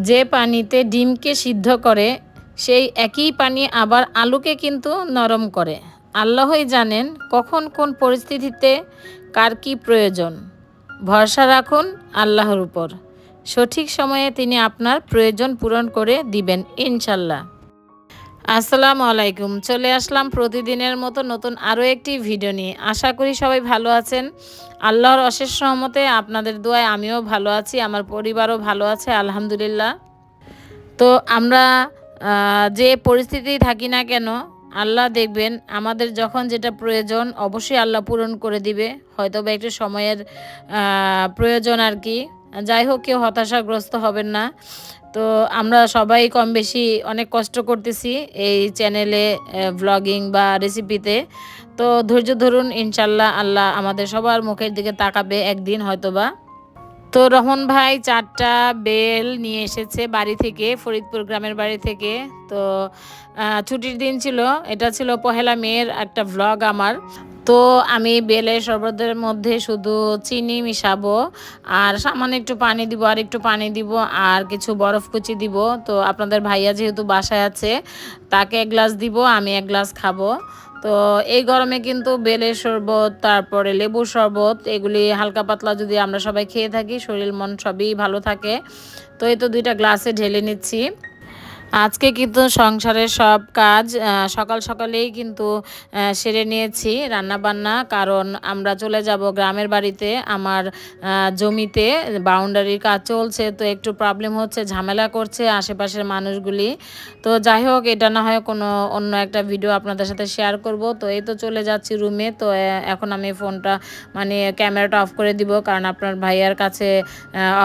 যে পানিতে ডিমকে সিদ্ধ করে সেই একই পানি আবার আলুকে কিন্তু নরম করে। আল্লাহই জানেন কখন কোন পরিস্থিতিতে কার কী প্রয়োজন। ভরসা রাখুন আল্লাহর উপর। সঠিক সময়ে তিনি আপনার প্রয়োজন পূরণ করে দিবেন ইনশাল্লাহ। আসসালামু আলাইকুম। চলে আসলাম প্রতিদিনের মতো নতুন আরও একটি ভিডিও নিয়ে। আশা করি সবাই ভালো আছেন। আল্লাহর অশেষ রহমতে আপনাদের দোয়ায় আমিও ভালো আছি, আমার পরিবারও ভালো আছে আলহামদুলিল্লাহ। তো আমরা যে পরিস্থিতি থাকি না কেন, আল্লাহ দেখবেন আমাদের যখন যেটা প্রয়োজন অবশ্যই আল্লাহ পূরণ করে দিবে। হয়তো বা একটু সময়ের প্রয়োজন আর কি। যাই হোক, কেউ হতাশাগ্রস্ত হবেন না। তো আমরা সবাই কম বেশি অনেক কষ্ট করতেছি এই চ্যানেলে ভ্লগিং বা রেসিপিতে। তো ধৈর্য ধরুন, ইনশাল্লাহ আল্লাহ আমাদের সবার মুখের দিকে তাকাবে একদিন হয়তোবা। তো রহমান ভাই 4টা বেল নিয়ে এসেছে বাড়ি থেকে, ফরিদপুর গ্রামের বাড়ি থেকে। তো ছুটির দিন ছিল, এটা ছিল পহেলা মের একটা ভ্লগ আমার। তো আমি বেলের শরবতের মধ্যে শুধু চিনি মিশাবো আর সামান্য একটু পানি দিব, আর একটু পানি দিব আর কিছু বরফ কুচি দিব। তো আপনাদের ভাইয়া যেহেতু বাসায় আছে, তাকে 1 গ্লাস দিব, আমি 1 গ্লাস খাবো। তো এই গরমে কিন্তু বেলের শরবত, তারপরে লেবুর শরবত, এগুলি হালকা পাতলা যদি আমরা সবাই খেয়ে থাকি, শরীর মন সবই ভালো থাকে। তো এই তো 2টা গ্লাসে ঢেলে নিচ্ছি। আজকে কিন্তু সংসারের সব কাজ সকাল সকালেই কিন্তু সেরে নিয়েছি, রান্না বান্না। কারণ আমরা চলে যাব গ্রামের বাড়িতে, আমার জমিতে বাউন্ডারির কাজ চলছে। তো একটু প্রবলেম হচ্ছে, ঝামেলা করছে আশেপাশের মানুষগুলি। তো যাই হোক, এটা না হয় কোনো অন্য একটা ভিডিও আপনাদের সাথে শেয়ার করব। তো এই তো চলে যাচ্ছি রুমে। তো এখন আমি ফোনটা ক্যামেরাটা অফ করে দিব, কারণ আপনার ভাইয়ার কাছে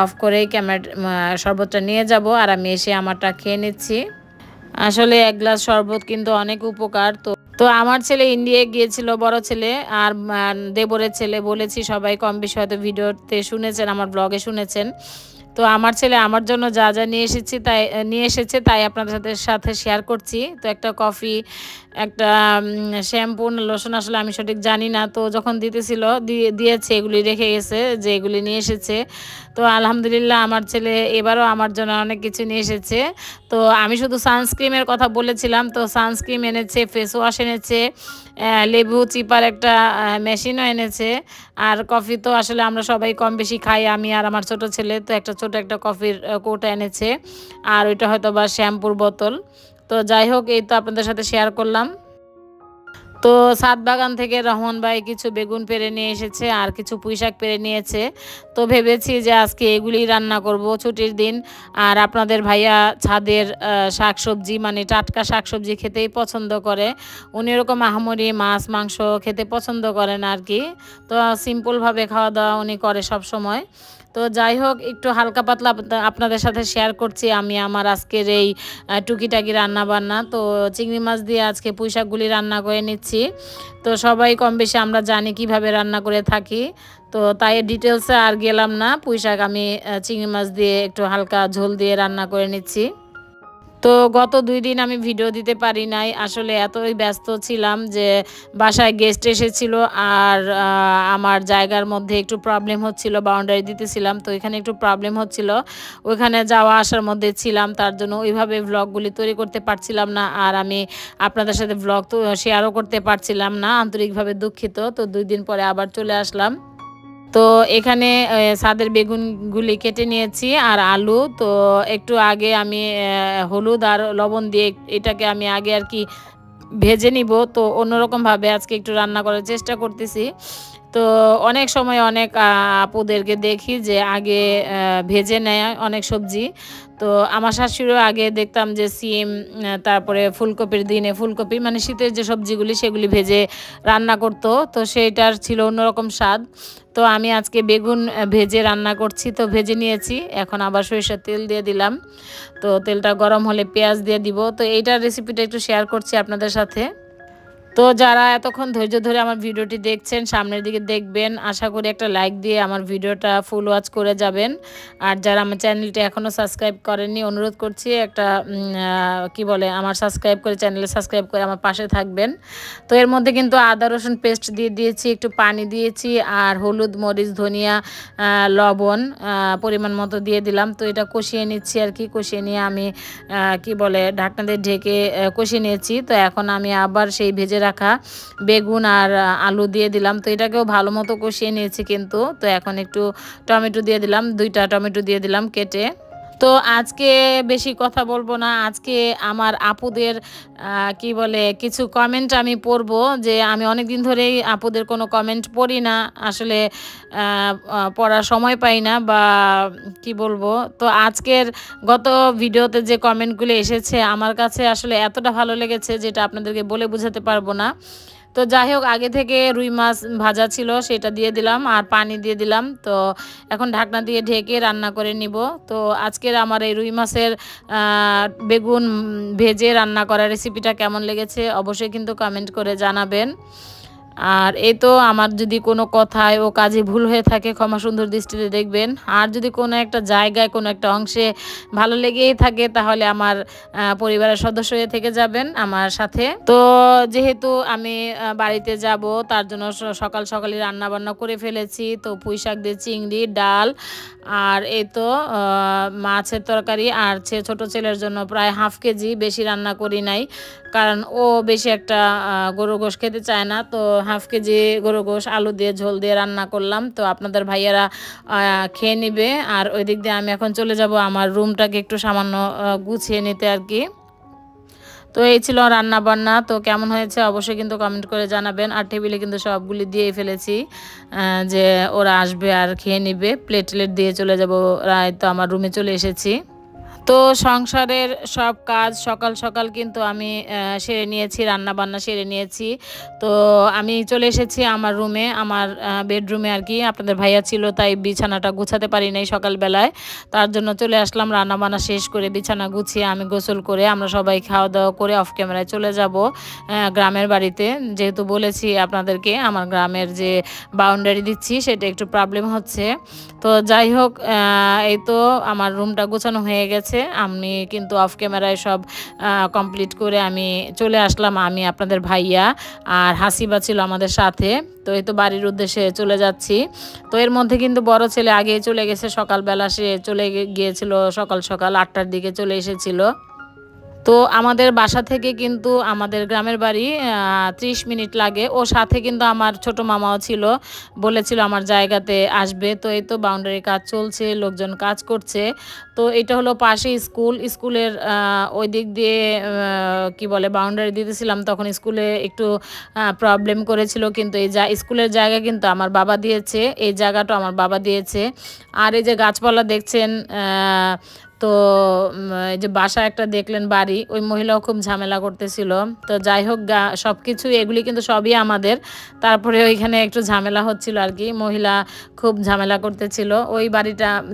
অফ করেই শরবতটা নিয়ে যাব, আর আমি এসে আমারটা খেয়ে নিচ্ছি। আসলে 1 গ্লাস শরবত কিন্তু অনেক উপকার। তো আমার ছেলে ইন্ডিয়া গিয়েছিল, বড় ছেলে আর দেবরের ছেলে, বলেছি সবাই কম বেশি হয়তো ভিডিওতে শুনেছেন, আমার ব্লগে শুনেছেন। তো আমার ছেলে আমার জন্য যা যা নিয়ে এসেছে তাই আপনাদের সাথে শেয়ার করছি। তো একটা কফি, একটা শ্যাম্পু লোশন, আসলে আমি সঠিক জানি না। তো যখন দিয়েছে এগুলি রেখে গেছে যে এগুলি নিয়ে এসেছে। তো আলহামদুলিল্লাহ আমার ছেলে এবারও আমার জন্য অনেক কিছু নিয়ে এসেছে। তো আমি শুধু সানস্ক্রিমের কথা বলেছিলাম, তো সানস্ক্রিম এনেছে, ফেস ওয়াশ এনেছে, লেবু চিপার একটা মেশিনও এনেছে। আর কফি তো আসলে আমরা সবাই কম বেশি খাই, আমি আর আমার ছোট ছেলে। তো ছোট একটা কফির কৌটা এনেছে, আর ওইটা হয়তো বা শ্যাম্পুর বোতল। তো যাই হোক, এই তো আপনাদের সাথে শেয়ার করলাম। তো ছাদ বাগান থেকে রহমান ভাই কিছু বেগুন পেড়ে নিয়ে এসেছে আর কিছু পুঁইশাক পেড়ে নিয়েছে। তো ভেবেছি যে আজকে এগুলি রান্না করব ছুটির দিন। আর আপনাদের ভাইয়া ছাদের শাকসবজি, টাটকা শাকসবজি খেতেই পছন্দ করে। উনি এরকম আহামরি মাছ মাংস খেতে পছন্দ করেন আর কি। তো সিম্পলভাবে খাওয়া দাওয়া উনি করে সব সময়। তো যাই হোক, একটু হালকা পাতলা আপনাদের সাথে শেয়ার করছি আমি আমার আজকের এই টুকিটাকি রান্না বান্না। তো চিংড়ি মাছ দিয়ে আজকে পুঁইশাকগুলি রান্না করে নিচ্ছি। তো সবাই কম বেশি আমরা জানি কিভাবে রান্না করে থাকি। তো তাই ডিটেলসে আর গেলাম না। পুঁইশাক আমি চিংড়ি মাছ দিয়ে একটু হালকা ঝোল দিয়ে রান্না করে নিচ্ছি। তো গত 2 দিন আমি ভিডিও দিতে পারি নাই, আসলে এতই ব্যস্ত ছিলাম যে বাসায় গেস্ট এসেছিল। আর আমার জায়গার মধ্যে একটু প্রবলেম হচ্ছিল, বাউন্ডারি দিতেছিলাম, তো এখানে একটু প্রবলেম হচ্ছিল, ওইখানে যাওয়া আসার মধ্যে ছিলাম। তার জন্য ওইভাবে ভ্লগগুলি তৈরি করতে পারছিলাম না, আর আমি আপনাদের সাথে ভ্লগ তো শেয়ারও করতে পারছিলাম না, আন্তরিকভাবে দুঃখিত। তো 2 দিন পরে আবার চলে আসলাম। তো এখানে ছাদের বেগুনগুলি কেটে নিয়েছি আর আলু। তো একটু আগে আমি হলুদ আর লবণ দিয়ে এটাকে আমি আগে আর কি ভেজে নিব। তো অন্যরকমভাবে আজকে একটু রান্না করার চেষ্টা করতেছি। তো অনেক সময় অনেক আপুদেরকে দেখি যে আগে ভেজে নেয় অনেক সবজি। তো আমার শাশুড়িও আগে দেখতাম যে সিম, তারপরে ফুলকপির দিনে ফুলকপি, শীতের যে সবজিগুলি সেগুলি ভেজে রান্না করতো। তো সেইটার ছিল অন্যরকম স্বাদ। তো আমি আজকে বেগুন ভেজে রান্না করছি। তো ভেজে নিয়েছি, এখন আবার সরিষার তেল দিয়ে দিলাম। তো তেলটা গরম হলে পেঁয়াজ দিয়ে দিব। তো এইটার রেসিপিটা একটু শেয়ার করছি আপনাদের সাথে। তো যারা এতক্ষণ ধৈর্য ধরে আমার ভিডিওটি দেখছেন, সামনের দিকে দেখবেন, আশা করি একটা লাইক দিয়ে আমার ভিডিওটা ফুল ওয়াচ করে যাবেন। আর যারা আমার চ্যানেলটি এখনও সাবস্ক্রাইব করেননি, অনুরোধ করছি একটা কি বলে আমার সাবস্ক্রাইব করে, চ্যানেলে সাবস্ক্রাইব করে আমার পাশে থাকবেন। তো এর মধ্যে কিন্তু আদা রসুন পেস্ট দিয়ে দিয়েছি, একটু পানি দিয়েছি, আর হলুদ মরিচ ধনিয়া লবণ পরিমাণ মতো দিয়ে দিলাম। তো এটা কষিয়ে নিচ্ছি আর কি। কষিয়ে নিয়ে আমি কি বলে ঢাকনা দিয়ে ঢেকে কষিয়ে নিয়েছি। তো এখন আমি আবার সেই ভেজে রাখা বেগুন আর আলু দিয়ে দিলাম। তো এটাকেও ভালো মতো কষিয়ে নিয়েছি কিন্তু। তো এখন একটু টমেটো দিয়ে দিলাম, 2টা টমেটো দিয়ে দিলাম কেটে। তো আজকে বেশি কথা বলবো না, আজকে আমার আপুদের কি বলে কিছু কমেন্ট আমি পড়ব। যে আমি অনেক দিন ধরেই আপুদের কোনো কমেন্ট পড়ি না, আসলে পড়ার সময় পাই না বা কি বলবো। তো আজকের গত ভিডিওতে যে কমেন্টগুলো এসেছে আমার কাছে আসলে এতটা ভালো লেগেছে যেটা আপনাদেরকে বলে বোঝাতে পারবো না। তো যাই হোক, আগে থেকে রুই মাছ ভাজা ছিল সেটা দিয়ে দিলাম আর পানি দিয়ে দিলাম। তো এখন ঢাকনা দিয়ে ঢেকে রান্না করে নিব। তো আজকের আমার এই রুই মাছের বেগুন ভেজে রান্না করা রেসিপিটা কেমন লেগেছে অবশ্যই কিন্তু কমেন্ট করে জানাবেন। আর এই তো আমার যদি কোনো কথায় ও কাজে ভুল হয়ে থাকে ক্ষমা সুন্দর দৃষ্টিতে দেখবেন। আর যদি কোনো একটা জায়গায় কোনো একটা অংশে ভালো লেগেই থাকে তাহলে আমার পরিবারের সদস্য হয়ে থেকে যাবেন আমার সাথে। তো যেহেতু আমি বাড়িতে যাব তার জন্য সকাল সকালই রান্না বান্না করে ফেলেছি। তো পুঁই শাক দিয়ে চিংড়ি ডাল, আর এই তো মাছের তরকারি, আর ছোট ছেলের জন্য প্রায় হাফ কেজি, বেশি রান্না করি নাই কারণ ও বেশি একটা গরু গোশ খেতে চায় না। তো হাফ কেজি গরু গোশ আলু দিয়ে ঝোল দিয়ে রান্না করলাম। তো আপনাদের ভাইয়ারা খেয়ে নিবে। আর ওই দিক দিয়ে আমি এখন চলে যাব আমার রুমটাকে একটু সামান্য গুছিয়ে নিতে আর কি। তো এই ছিল রান্না বান্না। তো কেমন হয়েছে অবশ্যই কিন্তু কমেন্ট করে জানাবেন। আর টেবিলে কিন্তু সবগুলি দিয়ে ফেলেছি, যে ওরা আসবে আর খেয়ে নিবে। প্লেট দিয়ে চলে যাব। তো আমার রুমে চলে এসেছি। তো সংসারের সব কাজ সকাল সকাল কিন্তু আমি সেরে নিয়েছি, রান্না বান্না সেরে নিয়েছি। তো আমি চলে এসেছি আমার রুমে, আমার বেডরুমে আর কি। আপনাদের ভাইয়া ছিল তাই বিছানাটা গুছাতে পারি নাই সকালবেলায়, তার জন্য চলে আসলাম। রান্না বান্না শেষ করে বিছানা গুছিয়ে আমি গোসল করে আমরা সবাই খাওয়া দাওয়া করে অফ ক্যামেরায় চলে যাব গ্রামের বাড়িতে। যেহেতু বলেছি আপনাদেরকে আমার গ্রামের যে বাউন্ডারি দিচ্ছি সেটা একটু প্রবলেম হচ্ছে। তো যাই হোক, এই তো আমার রুমটা গোছানো হয়ে গেছে। আমি কিন্তু অফ ক্যামেরায় সব কমপ্লিট করে আমি চলে আসলাম। আমি আপনাদের ভাইয়া আর হাসিবা ছিল আমাদের সাথে। তো এই তো বাড়ির উদ্দেশ্যে চলে যাচ্ছি। তো এর মধ্যে কিন্তু বড় ছেলে আগে চলে গেছে, সকালবেলা সে চলে গিয়েছিল, সকাল সকাল 8টার দিকে চলে এসেছিল। তো আমাদের বাসা থেকে কিন্তু আমাদের গ্রামের বাড়ি 30 মিনিট লাগে। ও সাথে কিন্তু আমার ছোট মামাও ছিল, বলেছিল আমার জায়গাতে আসবে। তো এই তো বাউন্ডারি কাজ চলছে, লোকজন কাজ করছে। তো এটা হলো পাশে স্কুল, স্কুলের ওই দিক দিয়ে কি বলে বাউন্ডারি দিতেছিলাম, তখন স্কুলে একটু প্রবলেম করেছিল। কিন্তু এই স্কুলের জায়গা কিন্তু আমার বাবা দিয়েছে, এই জায়গাটা আমার বাবা দিয়েছে। আর এই যে গাছপালা দেখছেন, তো এই যে বাসা একটা দেখলেন বাড়ি, ওই মহিলাও খুব ঝামেলা করতেছিল। তো যাই হোক, সব কিছু এগুলি কিন্তু সবই আমাদের। তারপরে ওইখানে একটু ঝামেলা হচ্ছিল আর কি, মহিলা খুব ঝামেলা করতেছিল। ওই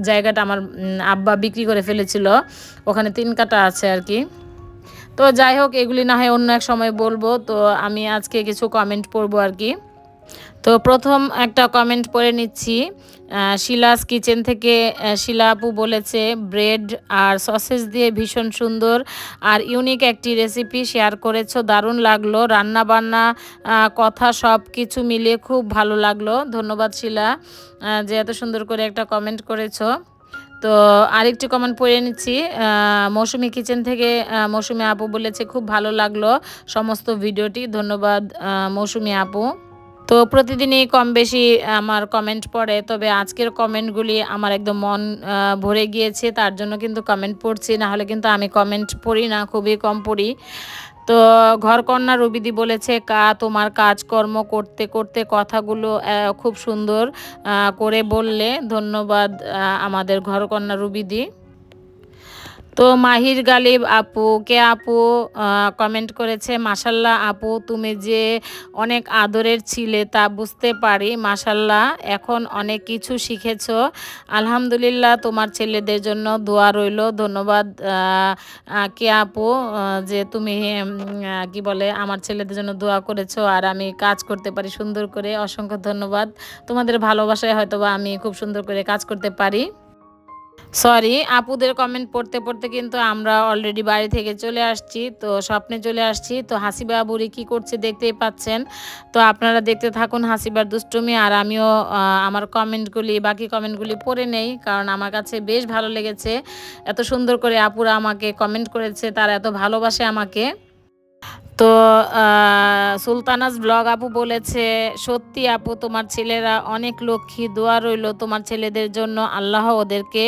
জায়গাটা আমার আব্বা বিক্রি করে ফেলেছিল, ওখানে 3 কাঠা আছে আর কি। তো যাই হোক, এগুলি না হয় অন্য এক সময় বলবো। তো আমি আজকে কিছু কমেন্ট পড়বো আর কি। তো প্রথম একটা কমেন্ট পড়ে নিচ্ছি, শিলাস কিচেন থেকে। শিলা আপু বলেছে, ব্রেড আর সসেজ দিয়ে ভীষণ সুন্দর আর ইউনিক একটি রেসিপি শেয়ার করেছো, দারুণ লাগলো। রান্না বান্না কথা সব কিছু মিলিয়ে খুব ভালো লাগলো। ধন্যবাদ শিলা, যে এত সুন্দর করে একটা কমেন্ট করেছো। তো আরেকটি কমেন্ট পড়ে নিচ্ছি, মৌসুমি কিচেন থেকে। মৌসুমি আপু বলেছে, খুব ভালো লাগলো সমস্ত ভিডিওটি। ধন্যবাদ মৌসুমি আপু। তো প্রতিদিনই কম বেশি আমার কমেন্ট পড়ে, তবে আজকের কমেন্টগুলি আমার একদম মন ভরে গিয়েছে, তার জন্য কিন্তু কমেন্ট পড়ছি, না হলে কিন্তু আমি কমেন্ট পড়ি না, খুবই কম পড়ি। তো ঘরকন্যা রুবিদি বলেছে, তোমার কাজকর্ম করতে করতে কথাগুলো খুব সুন্দর করে বললে। ধন্যবাদ আমাদের ঘরকন্যা রুবিদি। তো মাহির গালিব আপু আপু কমেন্ট করেছে, মাশাল্লাহ আপু তুমি যে অনেক আদরের ছিলে তা বুঝতে পারি, মাশাল্লাহ এখন অনেক কিছু শিখেছো, আলহামদুলিল্লাহ। তোমার ছেলেদের জন্য দোয়া রইল। ধন্যবাদ আপু যে তুমি কি বলে আমার ছেলেদের জন্য দোয়া করেছো আর আমি কাজ করতে পারি সুন্দর করে। অসংখ্য ধন্যবাদ। তোমাদের ভালোবাসায় হয়তোবা আমি খুব সুন্দর করে কাজ করতে পারি। সরি, আপুদের কমেন্ট পড়তে পড়তে কিন্তু আমরা অলরেডি বাড়ি থেকে চলে আসছি, তো স্বপ্নে চলে আসছি। তো হাসিবা বুড়ি কী করছে দেখতেই পাচ্ছেন। তো আপনারা দেখতে থাকুন হাসিবার দুষ্টুমি, আর আমিও আমার বাকি কমেন্টগুলি পড়ে নেই, কারণ আমার কাছে বেশ ভালো লেগেছে। এত সুন্দর করে আপুরা আমাকে কমেন্ট করেছে, তারা এত ভালোবাসে আমাকে। তো সুলতানাস ব্লগ আপু বলেছে, সত্যি আপু তোমার ছেলেরা অনেক লক্ষ্মী, দোয়া রইল তোমার ছেলেদের জন্য, আল্লাহ ওদেরকে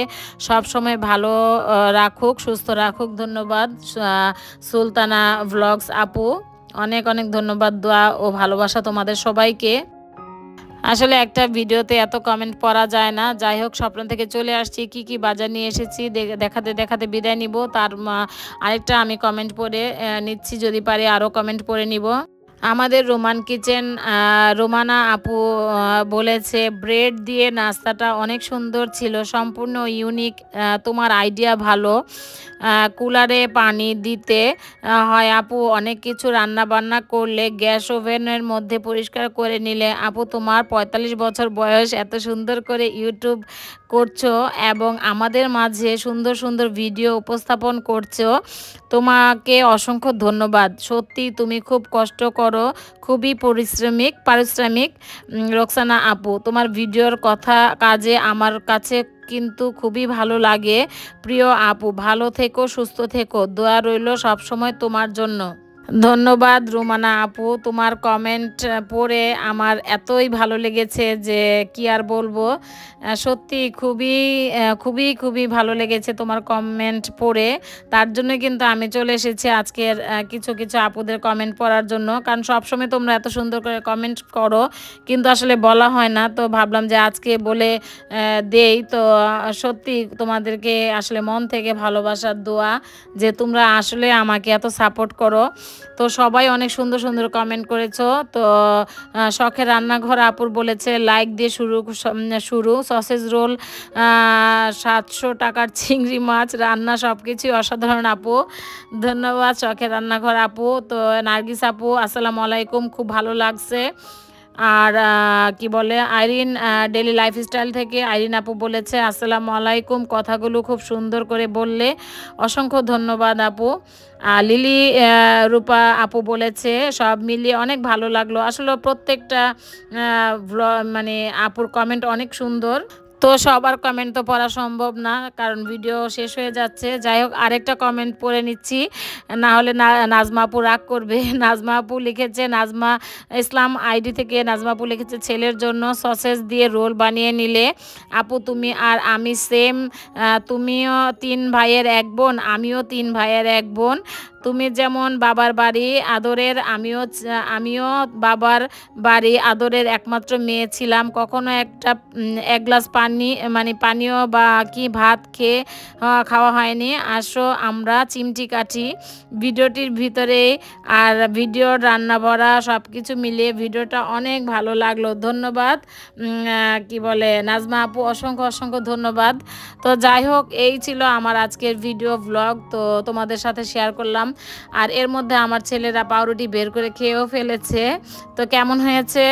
সব সময় ভালো রাখুক, সুস্থ রাখুক। ধন্যবাদ সুলতানা ব্লগস আপু, অনেক অনেক ধন্যবাদ, দোয়া ও ভালোবাসা তোমাদের সবাইকে। আসলে একটা ভিডিওতে এত কমেন্ট পড়া যায় না। যাই হোক, স্বপ্ন থেকে চলে আসছি, কি কি বাজার নিয়ে এসেছি দেখাতে দেখাতে বিদায় নিব। আরেকটা আমি কমেন্ট পড়ে নিচ্ছি, যদি পারি আরও কমেন্ট পড়ে নিব। আমাদের রোমান কিচেন রোমানা আপু বলেছে, ব্রেড দিয়ে নাস্তাটা অনেক সুন্দর ছিল, সম্পূর্ণ ইউনিক, তোমার আইডিয়া ভালো। কুলারে পানি দিতে হয় আপু, অনেক কিছু রান্না বান্না করলে গ্যাস ওভেনের মধ্যে পরিষ্কার করে নিলে। আপু তোমার ৪৫ বছর বয়স, এত সুন্দর করে ইউটিউব করছো এবং আমাদের মাঝে সুন্দর সুন্দর ভিডিও উপস্থাপন করছো, তোমাকে অসংখ্য ধন্যবাদ। সত্যি তুমি খুব কষ্ট করো, খুবই পারিশ্রমিক। রোকসানা আপু, তোমার ভিডিওর কথা কাজে আমার কাছে কিন্তু খুবই ভালো লাগে। প্রিয় আপু, ভালো থেকো, সুস্থ থেকো, দোয়া রইল সবসময় তোমার জন্য। ধন্যবাদ রুমানা আপু, তোমার কমেন্ট পড়ে আমার এতই ভালো লেগেছে যে কি আর বলবো। সত্যি খুবই খুবই খুবই ভালো লেগেছে তোমার কমেন্ট পড়ে। তার জন্য কিন্তু আমি চলে এসেছি আজকের কিছু কিছু আপুদের কমেন্ট পড়ার জন্য, কারণ সবসময় তোমরা এত সুন্দর করে কমেন্ট করো কিন্তু আসলে বলা হয় না। তো ভাবলাম যে আজকে বলে দেই। তো সত্যি তোমাদেরকে আসলে মন থেকে ভালোবাসার দোয়া যে তোমরা আসলে আমাকে এত সাপোর্ট করো। তো সবাই অনেক সুন্দর সুন্দর কমেন্ট করেছো। তো শখের রান্নাঘর আপুর বলেছে, লাইক দিয়ে শুরু সসেজ রোল, 700 টাকার চিংড়ি মাছ রান্না, সব কিছুই অসাধারণ আপু। ধন্যবাদ শখের রান্নাঘর আপু। তো নার্গিস আপু, আসসালামু আলাইকুম, খুব ভালো লাগছে। আর কি বলে আইরিন ডেলি লাইফস্টাইল থেকে আইরিন আপু বলেছে, আসসালামু আলাইকুম, কথাগুলো খুব সুন্দর করে বললে, অসংখ্য ধন্যবাদ আপু। লিলি রূপা আপু বলেছে, সব মিলিয়ে অনেক ভালো লাগলো। আসলে প্রত্যেকটা মানে আপুর কমেন্ট অনেক সুন্দর। তো সবার কমেন্ট তো পড়া সম্ভব না, কারণ ভিডিও শেষ হয়ে যাচ্ছে। যাই হোক, আরেকটা কমেন্ট পড়ে নিচ্ছি, না হলে নাজমা আপু রাগ করবে। নাজমা আপু লিখেছে, নাজমা ইসলাম আইডি থেকে নাজমা আপু লিখেছে, ছেলের জন্য সসেজ দিয়ে রোল বানিয়ে নিলে আপু তুমি আর আমি সেম, তুমিও 3 ভাইয়ের 1 বোন, আমিও 3 ভাইয়ের 1 বোন। তুমি যেমন বাবার বাড়ি আদরের, আমিও বাবার বাড়ি আদরের একমাত্র মেয়ে ছিলাম। কখনো এক গ্লাস পানীয় বা কি ভাত খাওয়া হয়নি। আসো আমরা চিমটি কাটি ভিডিওটির ভিতরে, আর ভিডিওর রান্না বড়া সব কিছু মিলিয়ে ভিডিওটা অনেক ভালো লাগলো। ধন্যবাদ কি বলে নাজমা আপু, অসংখ্য অসংখ্য ধন্যবাদ। তো যাই হোক, এই ছিল আমার আজকের ভিডিও ব্লগ, তো তোমাদের সাথে শেয়ার করলাম। আর এর মধ্যে আমার ছেলেরা পাউরুটি বের করে খেয়েও ফেলেছে। তো কেমন হয়েছে